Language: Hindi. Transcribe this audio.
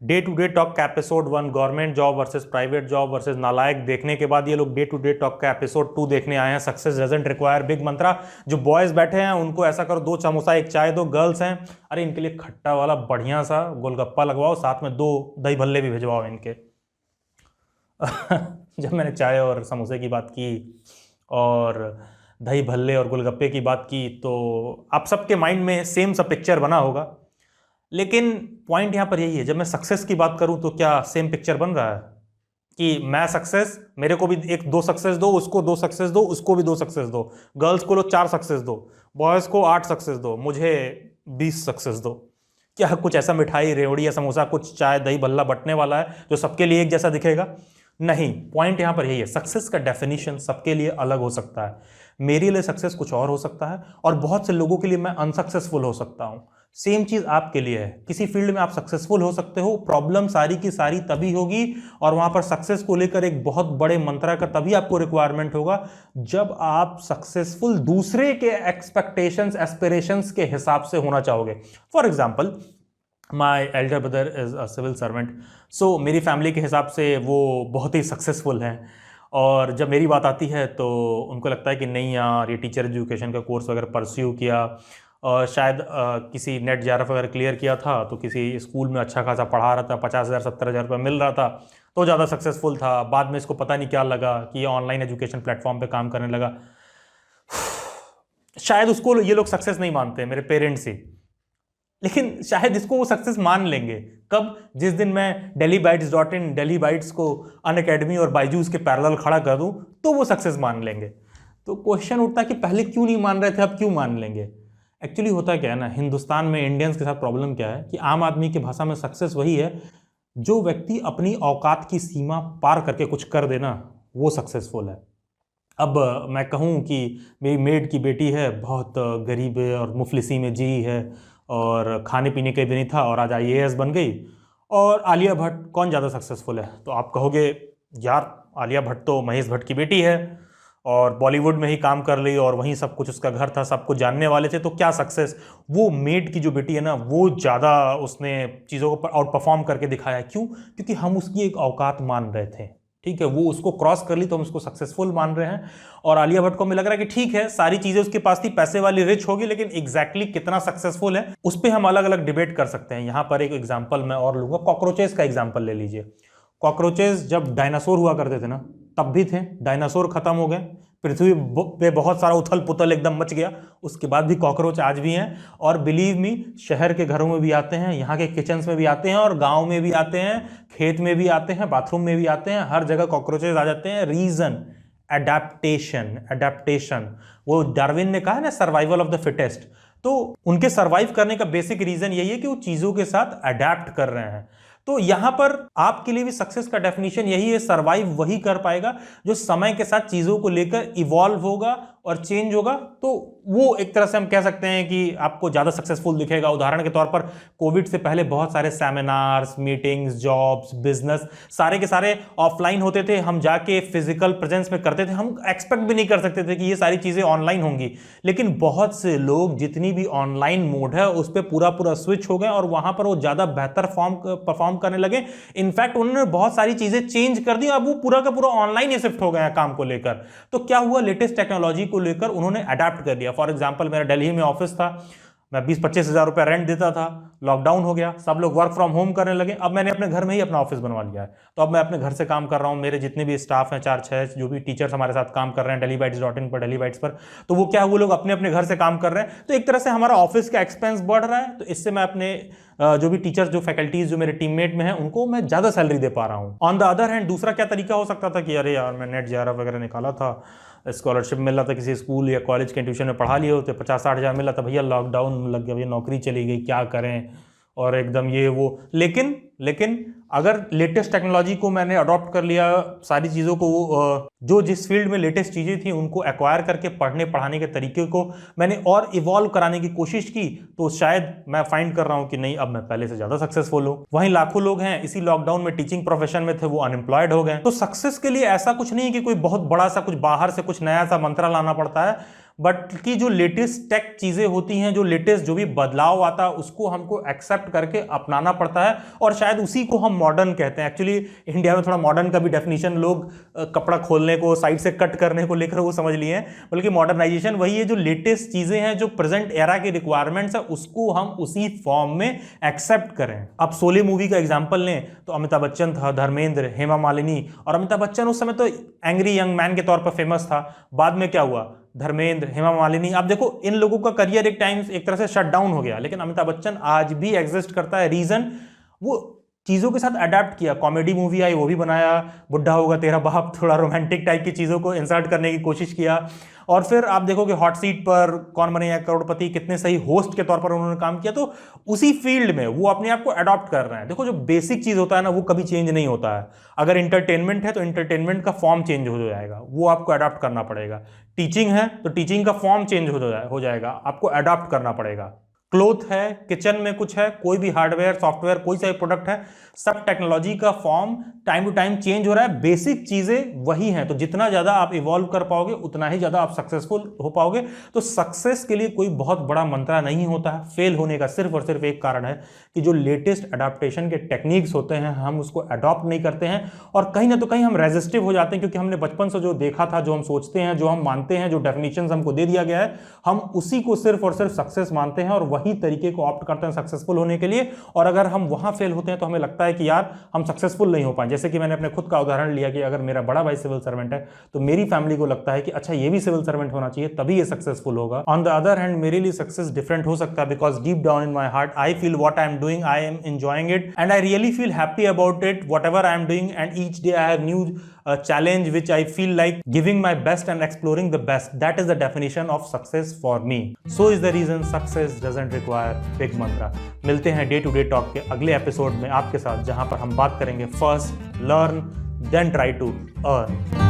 डे टू डे टॉक का episode 1 government job versus private job versus नालायक देखने के बाद ये लोग डे टू डे टॉक का एपिसोड 2 देखने आए हैं, सक्सेस डजंट रिक्वायर बिग मंत्रा। जो बॉयज बैठे हैं उनको ऐसा करो 2 समोसा 1 चाय दो, गर्ल्स हैं अरे इनके लिए खट्टा वाला बढ़िया सा गोलगप्पा लगवाओ, साथ में 2 दही भल्ले भी भिजवाओ इनके। जब मैंने चाय और समोसे की बात की और दही भल्ले और गोलगप्पे की बात की तो आप सबके माइंड में सेम सा पिक्चर बना होगा, लेकिन पॉइंट यहां पर यही है, जब मैं सक्सेस की बात करूं तो क्या सेम पिक्चर बन रहा है कि मैं सक्सेस, मेरे को भी 2 सक्सेस दो, उसको 2 सक्सेस दो, उसको भी 2 सक्सेस दो, गर्ल्स को लो 4 सक्सेस दो, बॉयज को 8 सक्सेस दो, मुझे 20 सक्सेस दो। क्या कुछ ऐसा मिठाई रेवड़ी या समोसा कुछ चाय दही भल्ला बंटने वाला है जो सबके लिए एक जैसा दिखेगा? नहीं। पॉइंट यहां पर यही है, सक्सेस का डेफिनेशन सबके लिए अलग हो सकता है। मेरे लिए सक्सेस कुछ और हो सकता है और बहुत से लोगों के लिए मैं अनसक्सेसफुल हो सकता हूं। सेम चीज आपके लिए है, किसी फील्ड में आप सक्सेसफुल हो सकते हो, प्रॉब्लम सारी की सारी तभी होगी और वहां पर सक्सेस को लेकर एक बहुत बड़े मंत्रा का तभी आपको रिक्वायरमेंट होगा जब आप सक्सेसफुल दूसरे के एक्सपेक्टेशंस एस्पिरेशंस के हिसाब से होना चाहोगे। For example, my elder brother is a civil servant, so मेरी फैमिली के हिसाब से वो बहुत ही सक्सेसफुल हैं और जब मेरी बात आती है तो उनको लगता है कि नहीं यार, ये टीचर एजुकेशन का कोर्स वगैरह परस्यू किया और शायद किसी नेट जेआरएफ वगैरह क्लियर किया था तो किसी स्कूल में अच्छा खासा पढ़ा रहा था, 50,000 70,000 रुपये मिल रहा था तो ज़्यादा सक्सेसफुल था। बाद में इसको पता नहीं क्या लगा कि ये ऑनलाइन एजुकेशन प्लेटफॉर्म पे काम करने लगा। शायद उसको ये लोग सक्सेस नहीं मानते, मेरे पेरेंट्स ही, लेकिन शायद इसको वो सक्सेस मान लेंगे कब? जिस दिन मैं delhibytes.in दिल्ली बाइट्स को अनअकैडमी और बायजूस के पैरेलल खड़ा कर दूं तो वो सक्सेस मान लेंगे। तो क्वेश्चन उठता है कि पहले क्यों नहीं मान रहे थे, अब क्यों मान लेंगे? एक्चुअली होता क्या है ना, हिंदुस्तान में इंडियंस के साथ प्रॉब्लम क्या है कि आम आदमी की भाषा में सक्सेस वही है जो व्यक्ति अपनी औकात की सीमा पार करके कुछ कर देना, वो सक्सेसफुल है। अब मैं कहूँ कि मेरी मेड की बेटी है, बहुत गरीब है और मुफलिसी में जी है और खाने पीने के भी नहीं था और आज आईएएस बन गई। और आलिया भट्ट, कौन ज़्यादा सक्सेसफुल है? तो आप कहोगे यार आलिया भट्ट तो महेश भट्ट की बेटी है और बॉलीवुड में ही काम कर ली और वहीं सब कुछ उसका घर था, सब कुछ जानने वाले थे, तो क्या सक्सेस? वो मेड की जो बेटी है ना, वो ज़्यादा उसने चीज़ों को आउट परफॉर्म करके दिखाया। क्यों? क्योंकि हम उसकी एक औकात मान रहे थे, ठीक है, वो उसको क्रॉस कर ली तो हम उसको सक्सेसफुल मान रहे हैं। और आलिया भट्ट को हमें लग रहा है कि ठीक है, सारी चीजें उसके पास थी, पैसे वाली रिच होगी, लेकिन एग्जैक्टली कितना सक्सेसफुल है उस पर हम अलग अलग डिबेट कर सकते हैं। यहां पर एक एग्जांपल मैं और लूंगा, कॉकरोचेस का एग्जांपल ले लीजिए। कॉकरोचेस जब डायनासोर हुआ करते थे ना, तब भी थे, डायनासोर खत्म हो गए, पृथ्वी पे बहुत सारा उथल पुथल एकदम मच गया, उसके बाद भी कॉकरोच आज भी हैं। और बिलीव मी, शहर के घरों में भी आते हैं, यहाँ के किचन्स में भी आते हैं और गांव में भी आते हैं, खेत में भी आते हैं, बाथरूम में भी आते हैं, हर जगह कॉकरोचेस आ जाते हैं। Reason adaptation, adaptation. वो डार्विन ने कहा है ना, सर्वाइवल ऑफ द फिटेस्ट। तो उनके सर्वाइव करने का बेसिक रीजन यही है कि वो चीजों के साथ अडेप्ट कर रहे हैं। तो यहां पर आपके लिए भी सक्सेस का डेफिनेशन यही है, सर्वाइव वही कर पाएगा जो समय के साथ चीजों को लेकर इवॉल्व होगा और चेंज होगा। तो वो एक तरह से हम कह सकते हैं कि आपको ज्यादा सक्सेसफुल दिखेगा। उदाहरण के तौर पर कोविड से पहले बहुत सारे सेमिनार्स, मीटिंग्स, जॉब्स, बिजनेस सारे के सारे ऑफलाइन होते थे, हम जाके फिजिकल प्रेजेंस में करते थे, हम एक्सपेक्ट भी नहीं कर सकते थे कि ये सारी चीजें ऑनलाइन होंगी। लेकिन बहुत से लोग जितनी भी ऑनलाइन मोड है उस पर पूरा पूरा स्विच हो गए और वहां पर वो ज्यादा बेहतर परफॉर्म करने लगे। इनफैक्ट उन्होंने बहुत सारी चीजें चेंज कर दी, अब वो पूरा का पूरा ऑनलाइन ही शिफ्ट हो गए हैं काम को लेकर। तो क्या हुआ, लेटेस्ट टेक्नोलॉजी को लेकर उन्होंने अडेप्ट कर लिया। फॉर एग्जांपल, मेरा दिल्ली में ऑफिस था, मैं 20-25 हज़ार रुपये रेंट देता था, लॉकडाउन हो गया, सब लोग वर्क फ्रॉम होम करने लगे, अब मैंने अपने घर में ही अपना ऑफिस बनवा लिया है। तो अब मैं अपने घर से काम कर रहा हूँ, मेरे जितने भी स्टाफ हैं 4-6 जो भी टीचर्स हमारे साथ काम कर रहे हैं delhibytes.in पर, delhibytes पर, तो वो क्या, वो लोग अपने अपने घर से काम कर रहे हैं। तो एक तरह से हमारा ऑफिस का एक्सपेंस बढ़ रहा है, तो इससे मैं अपने जो भी टीचर्स, जो फैकल्टीज जो मेरे टीममेट में हैं, उनको मैं ज्यादा सैलरी दे पा रहा हूँ। ऑन द अदर हैंड, दूसरा क्या तरीका हो सकता था कि अरे यार मैं नेट जेआरएफ वगैरह निकाला था, स्कॉलरशिप मिल रहा था, किसी स्कूल या कॉलेज के ट्यूशन में पढ़ा लिए होते, 50-60 हज़ार मिला था, भैया लॉकडाउन लग गया, भैया नौकरी चली गई, क्या करें, और एकदम ये वो। लेकिन अगर लेटेस्ट टेक्नोलॉजी को मैंने अडॉप्ट कर लिया, सारी चीज़ों को, जो जिस फील्ड में लेटेस्ट चीज़ें थी उनको एक्वायर करके पढ़ने पढ़ाने के तरीके को मैंने और इवॉल्व कराने की कोशिश की, तो शायद मैं फाइंड कर रहा हूं कि नहीं, अब मैं पहले से ज़्यादा सक्सेसफुल हूं। वहीं लाखों लोग हैं इसी लॉकडाउन में टीचिंग प्रोफेशन में थे, वो अनएम्प्लॉयड हो गए। तो सक्सेस के लिए ऐसा कुछ नहीं कि कोई बहुत बड़ा सा कुछ बाहर से कुछ नया सा मंत्र लाना पड़ता है। बट की जो लेटेस्ट टेक चीजें होती हैं, जो लेटेस्ट जो भी बदलाव आता है उसको हमको एक्सेप्ट करके अपनाना पड़ता है, और शायद उसी को हम मॉडर्न कहते हैं। एक्चुअली इंडिया में थोड़ा मॉडर्न का भी डेफिनेशन लोग कपड़ा खोलने को, साइड से कट करने को लेकर वो समझ लिए हैं, बल्कि मॉडर्नाइजेशन वही है, जो लेटेस्ट चीजें हैं, जो प्रेजेंट एरा की रिक्वायरमेंट्स है, उसको हम उसी फॉर्म में एक्सेप्ट करें। अब शोले मूवी का एग्जांपल लें तो अमिताभ बच्चन था, धर्मेंद्र, हेमा मालिनी, और अमिताभ बच्चन उस समय तो एंग्री यंग मैन के तौर पर फेमस था। बाद में क्या हुआ, धर्मेंद्र, हेमा मालिनी, आप देखो इन लोगों का करियर एक तरह से शट डाउन हो गया, लेकिन अमिताभ बच्चन आज भी एग्जिस्ट करता है। रीजन, वो चीजों के साथ अडेप्ट किया। कॉमेडी मूवी आई, वो भी बनाया, बुढ़ा होगा तेरा बाप, थोड़ा रोमांटिक टाइप की चीज़ों को इंसर्ट करने की कोशिश किया। और फिर आप देखोगे हॉट सीट पर, कौन बनेगा करोड़पति, कितने सही होस्ट के तौर पर उन्होंने काम किया। तो उसी फील्ड में वो अपने आप को अडॉप्ट कर रहे हैं। देखो जो बेसिक चीज़ होता है ना, वो कभी चेंज नहीं होता है। अगर इंटरटेनमेंट है तो इंटरटेनमेंट का फॉर्म चेंज हो जाएगा, वो आपको अडॉप्ट करना पड़ेगा। टीचिंग है तो टीचिंग का फॉर्म चेंज हो जाएगा, आपको अडॉप्ट करना पड़ेगा। क्लोथ है, किचन में कुछ है, कोई भी हार्डवेयर, सॉफ्टवेयर, कोई सा भी प्रोडक्ट है, सब टेक्नोलॉजी का form time to time change हो रहा है। बेसिक चीजें वही हैं। तो जितना ज्यादा आप इवॉल्व कर पाओगे उतना ही ज्यादा आप सक्सेसफुल हो पाओगे। तो सक्सेस के लिए कोई बहुत बड़ा मंत्रा नहीं होता है। फेल होने का सिर्फ और सिर्फ एक कारण है कि जो लेटेस्ट अडेप्टेशन के टेक्निक्स होते हैं हम उसको अडॉप्ट नहीं करते हैं, और कहीं ना तो कहीं हम रेजिस्टिव हो जाते हैं, क्योंकि हमने बचपन से जो देखा था, जो हम सोचते हैं, जो हम मानते हैं, जो डेफिनेशन हमको दे दिया गया है, हम उसी को सिर्फ और सिर्फ सक्सेस मानते हैं और वही तरीके को ऑप्ट करते हैं सक्सेसफुल होने के लिए। और अगर हम वहां फेल होते हैं तो हमें लगता है कि यार हम सक्सेसफुल नहीं हो पाए। जैसे कि मैंने अपने खुद का उदाहरण लिया कि अगर मेरा बड़ा भाई सिविल सर्वेंट है तो मेरी फैमिली को लगता है कि अच्छा ये भी सिविल सर्वेंट होना चाहिए तभी ये सक्सेसफुल होगा। ऑन द अदर हैंड मेरे लिए सक्सेस डिफरेंट हो सकता है, because deep down in my heart I feel what I am doing, I am enjoying it and I really feel happy about it, what ever I am doing, and each day I have new challenge which I feel like giving my best and exploring the best. That is the definition of success for me. So is the reason success doesn't require big mantra. मिलते हैं डे टू डे टॉक के अगले एपिसोड में आपके साथ, जहां पर हम बात करेंगे first learn then try to earn.